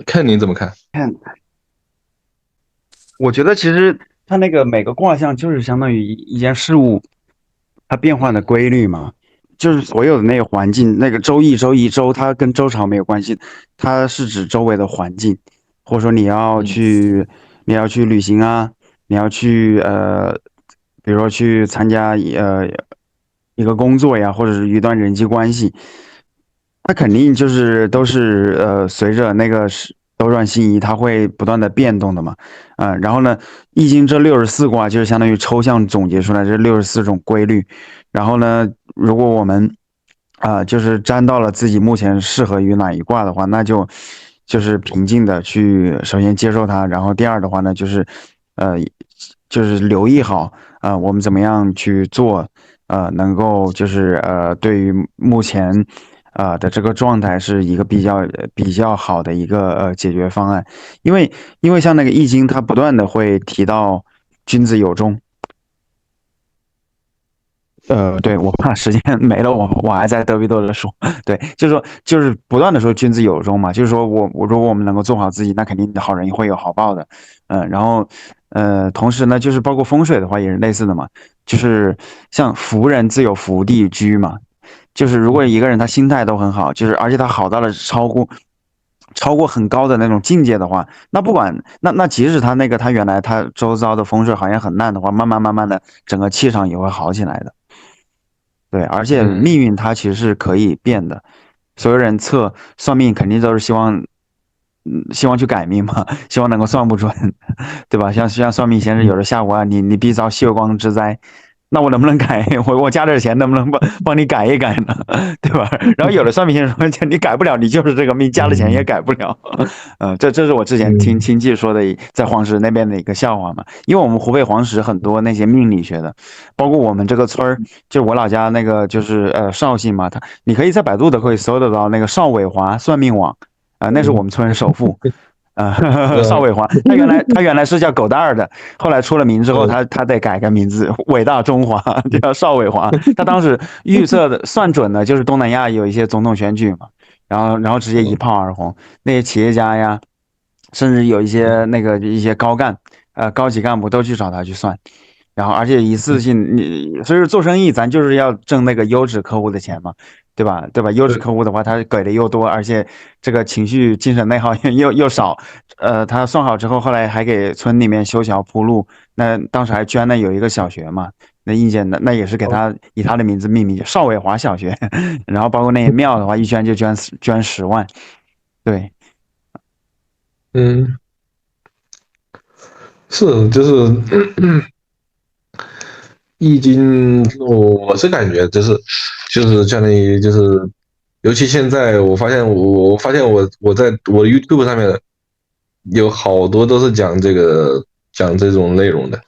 看你怎么看？看，我觉得其实它那个每个卦象就是相当于一件事物它变换的规律嘛，就是所有的那个环境，那个周易，它跟周朝没有关系，它是指周围的环境，或者说你要去旅行啊，你要去比如说去参加一个工作呀，或者是一段人际关系，它肯定就是都是随着那个是斗转星移，它会不断的变动的嘛。然后呢，易经这64卦就是相当于抽象总结出来这64种规律。然后呢，如果我们就是占到了自己目前适合于哪一卦的话，那就是平静的去首先接受它，然后第二的话呢，呃就是留意好我们怎么样去做，能够就是对于目前的这个状态是一个比较好的一个解决方案，因为像那个易经，它不断的会提到君子有终。对，我怕时间没了，我还在嘚逼嘚的说，对，就是说，就是不断的说君子有终嘛，就是说如果我们能够做好自己，那肯定好人会有好报的，然后同时呢，就是包括风水的话也是类似的嘛，就是像福人自有福地居嘛，就是如果一个人他心态都很好，就是而且他好到了超过很高的那种境界的话，那不管那即使他原来他周遭的风水好像很烂的话，慢慢的整个气场也会好起来的。对，而且命运它其实是可以变的，所有人测算命肯定都是希望去改命嘛，希望能够算不准，对吧？像算命先生有时候吓我啊，你必遭血光之灾，那我能不能改？我加点钱能不能帮你改一改呢？对吧？然后有的算命先生说你改不了，你就是这个命，加了钱也改不了。这是我之前听亲戚说的，在黄石那边的一个笑话嘛。因为我们湖北黄石很多那些命理学的，包括我们这个村儿，就是我老家那个就是绍兴嘛，你可以在百度都可以搜得到那个邵伟华算命网。那是我们村首富，邵伟华，他原来是叫狗蛋儿的，后来出了名之后，他得改个名字，伟大中华叫邵伟华。他当时预测的算准的，就是东南亚有一些总统选举嘛，然后直接一炮而红，那些企业家呀，甚至有一些一些高级干部都去找他去算。然后，而且一次性，所以说做生意，咱就是要挣那个优质客户的钱嘛，对吧？对吧？优质客户的话，他给的又多，而且这个情绪精神内耗又少。他算好之后，后来还给村里面修桥铺路，那当时还捐了有一个小学嘛，那硬件的那也是给他以他的名字命名，邵伟华小学。然后包括那些庙的话，一捐就捐10万，对，是就是易经，我是感觉就是相当于就是，尤其现在我发现我在我的 YouTube 上面有好多都是讲这种内容的，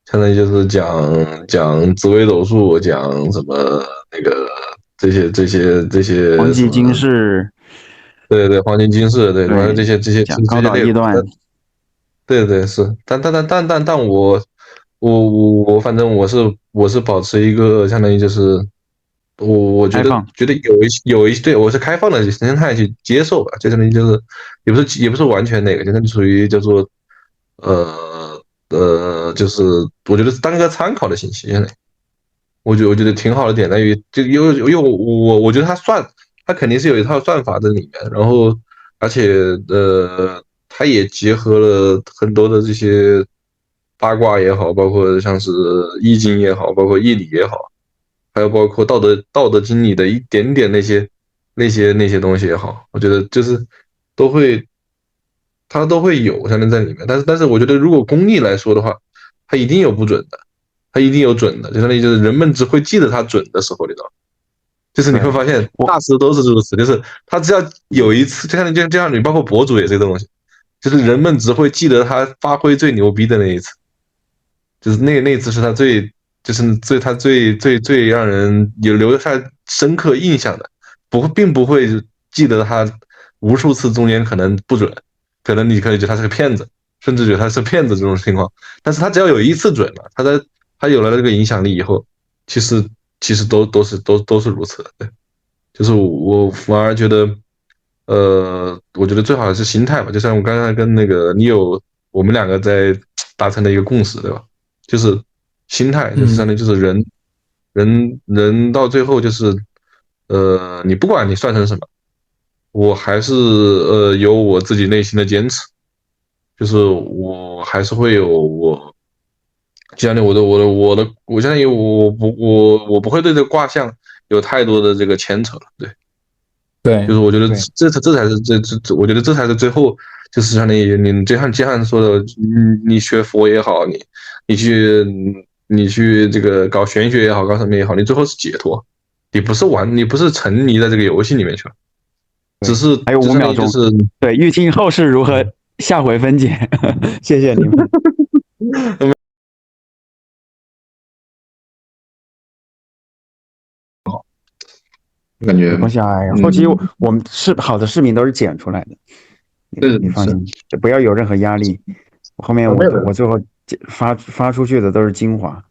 相当于就是讲紫微斗数，讲什么那个这些黄极什么，经世，对对，黄金金饰，对，反正对，讲高这些内容。岛易断，对对是，但我反正我是保持一个相当于就是我觉得开放，有一对我是开放的心态去接受吧，就相当于就是也不是完全那个，就相当于属于叫做就是我觉得是当个参考的信息，现在我觉得挺好的点在于，就因为我觉得他肯定是有一套算法在里面，然后而且他也结合了很多的这些八卦也好，包括像是易经也好，包括易理也好，还有包括道德经里的一点点那些东西也好，我觉得就是都会它都会有相当在里面，但是我觉得如果功利来说的话，它一定有不准的。它一定有准的，就相当于就是人们只会记得它准的时候，你知道吗？就是你会发现大师都是如此，就是他只要有一次，就像你包括博主也是这个东西，就是人们只会记得他发挥最牛逼的那一次，就是那一次是他最让人有留下深刻印象的，并不会记得他无数次中间可能不准，可能你可以觉得他是个骗子，甚至觉得他是骗子这种情况，但是他只要有一次准了，他有了这个影响力以后，其实都是如此的，对，就是我反而觉得，我觉得最好的是心态吧，就像我刚才跟那个你我们两个在达成的一个共识，对吧？就是心态，就是相当于就是人到最后就是，你不管你算成什么，我还是有我自己内心的坚持，就是我还是会有就相当于我相当于我不会对这个卦象有太多的这个牵扯了，对。就对，是我觉得这才是我觉得这才是最后，就是相当于你就像说的，你学佛也好，你去你去这个搞玄学也好，搞什么也好，你最后是解脱，你不是沉迷在这个游戏里面去了，只对，是还有就相当5秒钟，于就是对，预听后事如何，下回分解，谢谢你们。感觉没关系啊，后期我们好的视频都是剪出来的，你放是心，就不要有任何压力。后面我最后发出去的都是精华，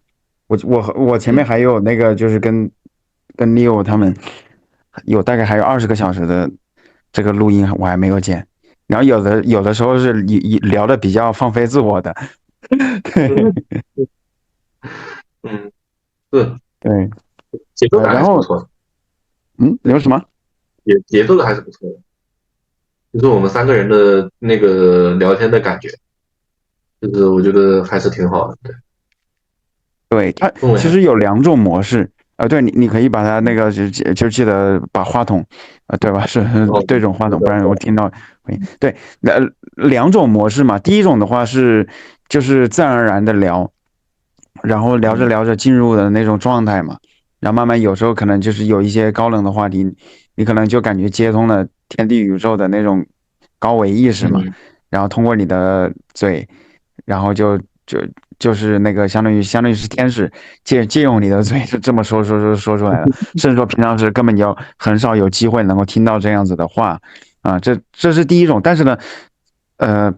我前面还有那个就是跟 Leo 他们有大概还有20个小时的这个录音我还没有剪，然后有的时候是聊的比较放飞自我的，对嗯是对，节奏感还然后是不错的，有什么？节奏的还是不错的，就是我们三个人的那个聊天的感觉，就是我觉得还是挺好的。对，对，它氛围还是其实有两种模式，对你可以把它那个就记得把话筒，对吧？是哦，对准话筒，不然我知道听到会对，两种模式嘛。第一种的话是就是自然而然的聊，然后聊着聊着进入的那种状态嘛，然后慢慢有时候可能就是有一些高冷的话题，你可能就感觉接通了天地宇宙的那种高维意识嘛，然后通过你的嘴，然后就是那个相当于是天使借用你的嘴，就这么说出来了，甚至说平常时根本就很少有机会能够听到这样子的话啊，这是第一种，但是呢，呃。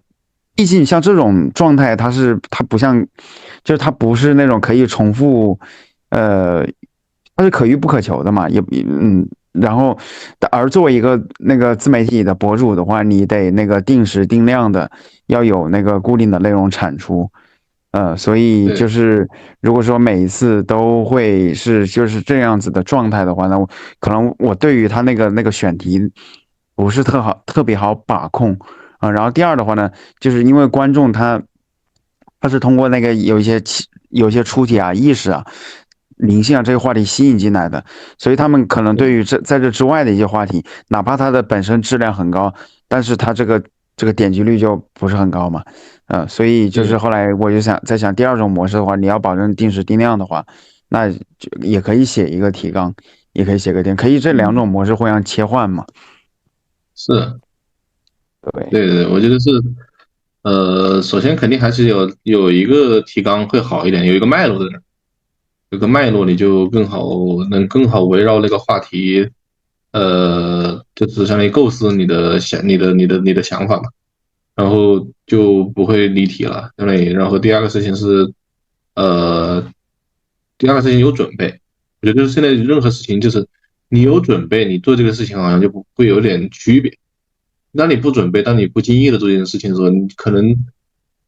毕竟像这种状态，它不像，就是它不是那种可以重复，呃，它是可遇不可求的嘛，然后，而作为一个那个自媒体的博主的话，你得那个定时定量的要有那个固定的内容产出，所以对，就是如果说每一次都会是就是这样子的状态的话，那可能我对于他那个选题不是特别好把控。然后第二的话呢，就是因为观众他是通过那个有一些出体啊、意识啊、灵性啊这些话题吸引进来的，所以他们可能对于在这之外的一些话题，哪怕它的本身质量很高，但是它这个点击率就不是很高嘛，所以就是对，后来我就在想第二种模式的话，你要保证定时定量的话，那就也可以写一个提纲，也可以写个点，可以这两种模式互相切换嘛，是，对。对对，我觉得是，首先肯定还是有一个提纲会好一点，有一个脉络的人，有个脉络你就更好围绕那个话题，就是相当于构思你的想法嘛，然后就不会离题了，相当于，然后第二个事情是，呃，第二个事情有准备，我觉得就是现在任何事情就是你有准备，你做这个事情好像就不会有点区别。当你不准备，当你不经意的做这件事情的时候，你可能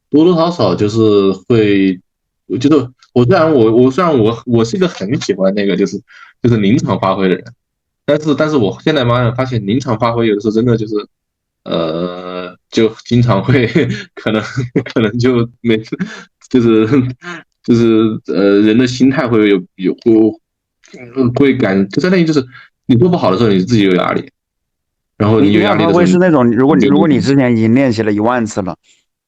多多少少就是会，就是我虽然我是一个很喜欢那个就是临场发挥的人，但是我现在慢慢发现临场发挥有的时候真的就是就经常会可能就每次就是人的心态会就相当于就是你做不好的时候你自己有压力，然后你有临场发压力的时候你挥是那种，如果你就你如果你之前已经练习了10000次了，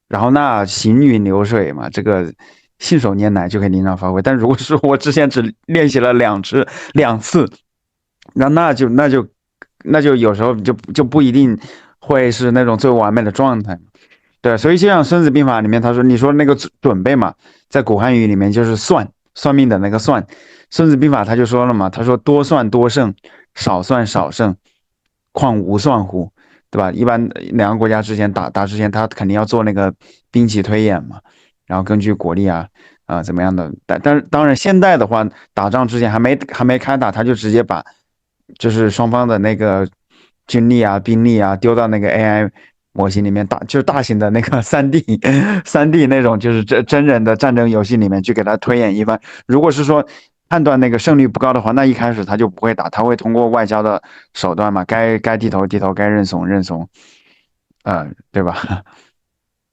然后那行云流水嘛，这个信手拈来就可以临场发挥。但如果是我之前只练习了2次，那就有时候就不一定会是那种最完美的状态。对，所以就像《孙子兵法》里面他说，你说那个准备嘛，在古汉语里面就是算命的那个算，《孙子兵法》他就说了嘛，他说多算多胜，少算少胜，况无算乎？对吧？一般两个国家之前打之前，他肯定要做那个兵棋推演嘛，然后根据国力怎么样的，但是当然现在的话，打仗之前还没开打，他就直接把就是双方的那个军力啊、兵力啊丢到那个 AI 模型里面打，就是大型的那个3D 那种就是真人的战争游戏里面去给他推演一番。如果是说判断那个胜率不高的话，那一开始他就不会打，他会通过外交的手段嘛，该低头低头，该认怂认怂，对吧？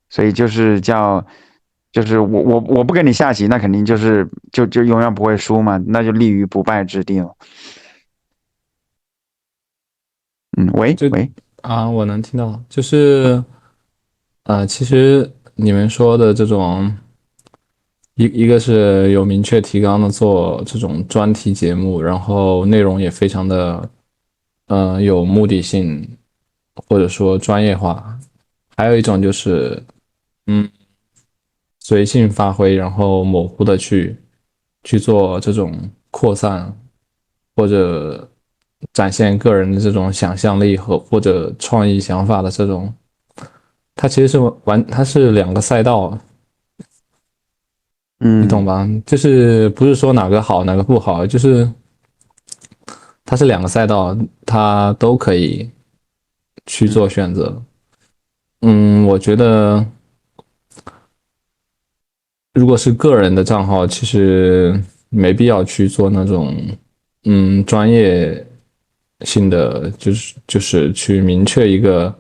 所以就是我不跟你下棋，那肯定就永远不会输嘛，那就立于不败之地了。喂就喂，我能听到，就是其实你们说的这种一个是有明确提纲的做这种专题节目，然后内容也非常的有目的性，或者说专业化，还有一种就是嗯随性发挥，然后模糊的去做这种扩散，或者展现个人的这种想象力或者创意想法的这种，它其实是它是两个赛道，你懂嗯吧？就是不是说哪个好哪个不好，就是它是两个赛道，它都可以去做选择。我觉得如果是个人的账号，其实没必要去做那种专业性的，就是去明确一个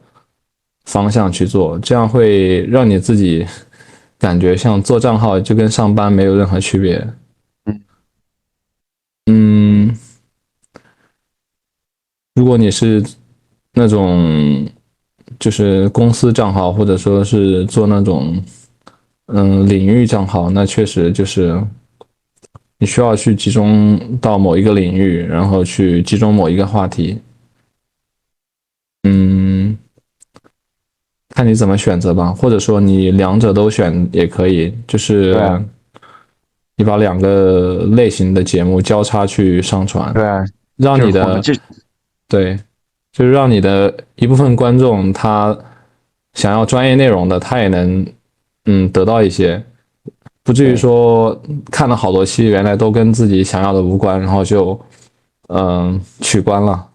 方向去做，这样会让你自己感觉像做账号就跟上班没有任何区别。如果你是那种就是公司账号，或者说是做那种领域账号，那确实就是你需要去集中到某一个领域，然后去集中某一个话题。看你怎么选择吧，或者说你两者都选也可以，就是你把两个类型的节目交叉去上传，对啊，让你的对，就是让你的一部分观众他想要专业内容的，他也能得到一些，不至于说看了好多期原来都跟自己想要的无关，然后就取关了。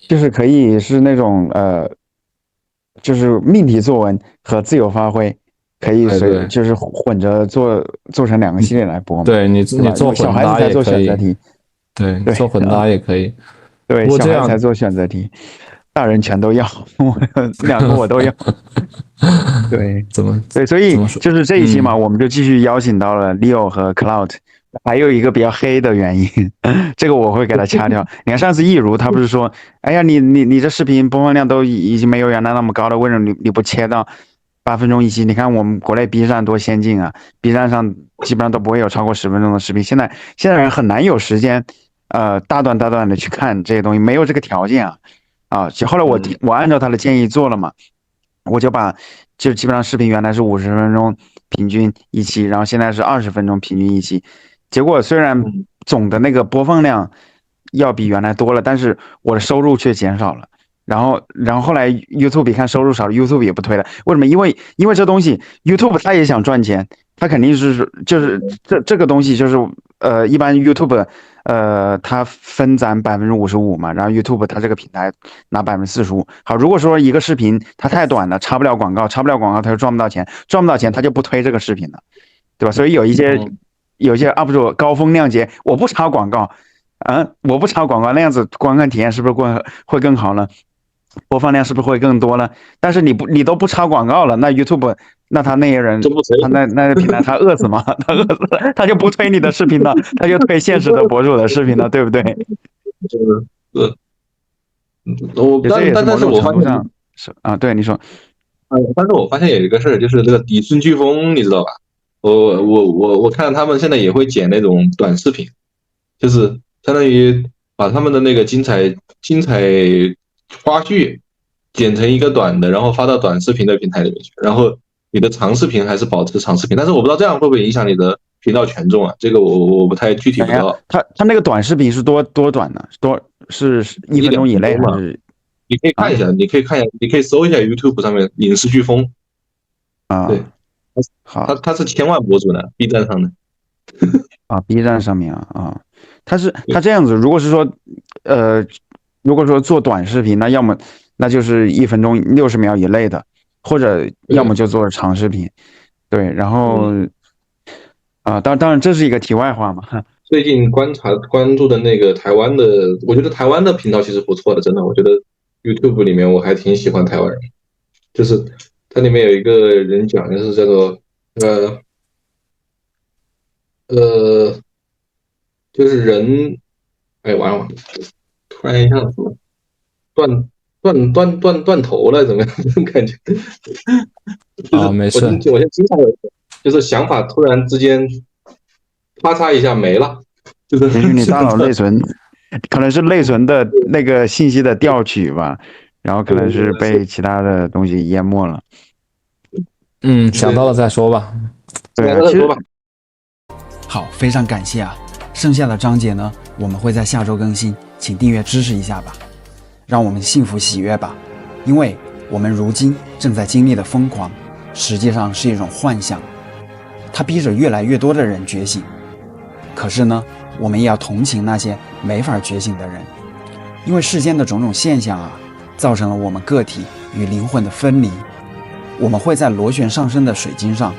就是可以是那种就是命题作文和自由发挥，可以就是混着做成两个系列来播嘛。对你做混搭也可以，对，做混搭也可以。对，小孩子才做选择题，大人全都要，两个我都要。对，对，所以就是这一期嘛，我们就继续邀请到了 Leo 和 Cloud。还有一个比较黑的原因，这个我会给他掐掉。你看上次易如他不是说，哎呀，你这视频播放量都已经没有原来那么高了，为什么你不切到8分钟一期？你看我们国内 B 站多先进啊 ，B 站上基本上都不会有超过10分钟的视频。现在人很难有时间，大段的去看这些东西，没有这个条件啊。后来我按照他的建议做了嘛，我就基本上视频原来是50分钟平均一期，然后现在是20分钟平均一期。结果虽然总的那个播放量要比原来多了，但是我的收入却减少了。然后后来 YouTube 看收入少了 ，YouTube 也不推了。为什么？因为这东西 YouTube 它也想赚钱，它肯定是就是这个东西就是一般 YouTube 它分攒55%嘛，然后 YouTube 它这个平台拿45%。好，如果说一个视频它太短了，插不了广告它就赚不到钱，它就不推这个视频了，对吧？所以有一些 UP 主高风亮节，我不插广告，那样子观看体验是不是会更好呢？播放量是不是会更多呢？但是你都不插广告了，那 YouTube 那他那些人，他那个平台他饿死吗？他饿死了，他就不推你的视频了，他就推现实的博主的视频了，对不对？但是我发现是啊，对你说，但是我发现有一个事儿，就是这个底顺飓风，你知道吧？我看他们现在也会剪那种短视频，就是相当于把他们的那个精彩花絮剪成一个短的，然后发到短视频的平台里面去，然后你的长视频还是保持长视频，但是我不知道这样会不会影响你的频道权重啊？这个我不太具体不知道。他那个短视频是多短呢？是1分钟以内还是？你可以看一下，你可以搜一下 YouTube 上面影视飓风啊。对，好，他是1000万博主呢 ，B 站上的。啊 ，B 站上面啊，他这样子，如果是说做短视频，那就是1分钟60秒以内的，或者要么就做长视频，对，然后当然这是一个题外话嘛。最近关注的那个台湾的，我觉得台湾的频道其实不错的，真的，我觉得 YouTube 里面我还挺喜欢台湾人，就是它里面有一个人讲，就是叫做就是人，哎完了，突然一下子断头了，怎么样？这种感觉。没事。我先经常有，就是想法突然之间啪嚓一下没了，就是也许你大脑内存可能是内存的那个信息的调取吧，然后可能是被其他的东西淹没了。想到了再说吧。对，再说吧。好，非常感谢啊！剩下的章节呢，我们会在下周更新，请订阅支持一下吧，让我们幸福喜悦吧。因为我们如今正在经历的疯狂，实际上是一种幻象，它逼着越来越多的人觉醒。可是呢，我们也要同情那些没法觉醒的人，因为世间的种种现象啊，造成了我们个体与灵魂的分离。我们会在螺旋上升的水晶上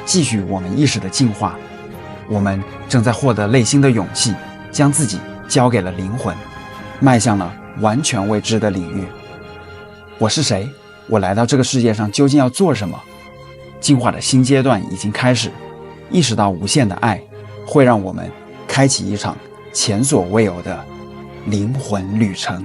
继续我们意识的进化。我们正在获得内心的勇气，将自己交给了灵魂，迈向了完全未知的领域。我是谁？我来到这个世界上究竟要做什么？进化的新阶段已经开始，意识到无限的爱会让我们开启一场前所未有的灵魂旅程。